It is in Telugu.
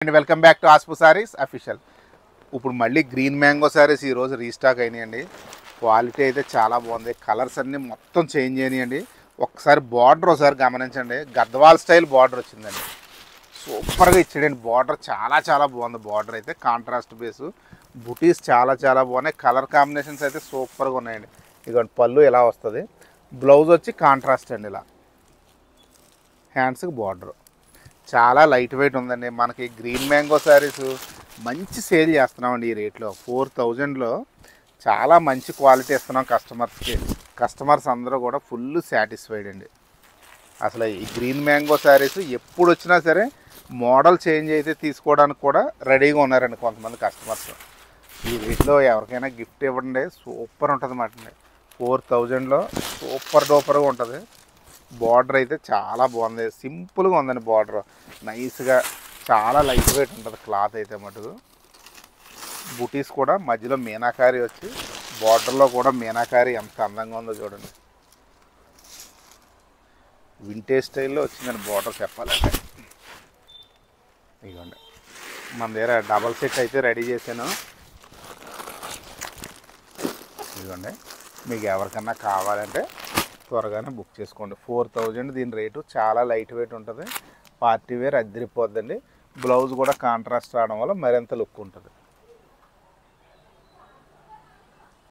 అండ్ వెల్కమ్ బ్యాక్ టు ఆస్పు సారీస్ అఫీషియల్. ఇప్పుడు మళ్ళీ గ్రీన్ మ్యాంగో సారీస్ ఈరోజు రీస్టాక్ అయినాయండి. క్వాలిటీ అయితే చాలా బాగుంది. కలర్స్ అన్నీ మొత్తం చేంజ్ అయినాయండి. ఒకసారి బార్డర్ ఒకసారి గమనించండి. గద్వాల్ స్టైల్ బార్డర్ వచ్చిందండి. సూపర్గా ఇచ్చాడండి. బార్డర్ చాలా బాగుంది. బార్డర్ అయితే కాంట్రాస్ట్ బేసు బుటీస్ చాలా బాగున్నాయి. కలర్ కాంబినేషన్స్ అయితే సూపర్గా ఉన్నాయండి. ఇదిగోండి పళ్ళు ఇలా వస్తుంది. బ్లౌజ్ వచ్చి కాంట్రాస్ట్ అండి. ఇలా హ్యాండ్స్కి బార్డర్ చాలా లైట్ వెయిట్ ఉందండి. మనకి గ్రీన్ మ్యాంగో శారీస్ మంచి సేల్ చేస్తున్నామండి. ఈ రేట్లో 4000లో చాలా మంచి క్వాలిటీ ఇస్తున్నాం కస్టమర్స్కి. కస్టమర్స్ అందరూ కూడా ఫుల్ సాటిస్ఫైడ్ అండి. అసలు ఈ గ్రీన్ మ్యాంగో శారీస్ ఎప్పుడు వచ్చినా సరే మోడల్ చేంజ్ అయితే తీసుకోవడానికి కూడా రెడీగా ఉన్నారండి కొంతమంది కస్టమర్స్. ఈ రేట్లో ఎవరికైనా గిఫ్ట్ ఇవ్వండి, సూపర్ ఉంటుంది అన్నమాట. 4000లో సూపర్ డూపర్గా ఉంటుంది. బార్డర్ అయితే చాలా బాగుంది. సింపుల్గా ఉందండి. బార్డర్ నైస్గా చాలా లైట్ వెయిట్ ఉంటుంది. క్లాత్ అయితే మటుకు బుటీస్ కూడా మధ్యలో మీనాకారి వచ్చి బార్డర్లో కూడా మీనాకారి ఎంత అందంగా ఉందో చూడండి. వింటేజ్ స్టైల్లో వచ్చిందండి బార్డర్ చెప్పాలంటే. ఇదిగోండి మన దగ్గర డబల్ సెట్ అయితే రెడీ చేశాను. ఇదిగోండి మీకు ఎవరికన్నా కావాలంటే త్వరగానే బుక్ చేసుకోండి. 4000 దీని రేటు. చాలా లైట్ వెయిట్ ఉంటుంది. పార్టీ వేర్ అద్దరిపోద్దండి. బ్లౌజ్ కూడా కాంట్రాస్ట్ రావడం వల్ల మరింత లుక్ ఉంటుంది.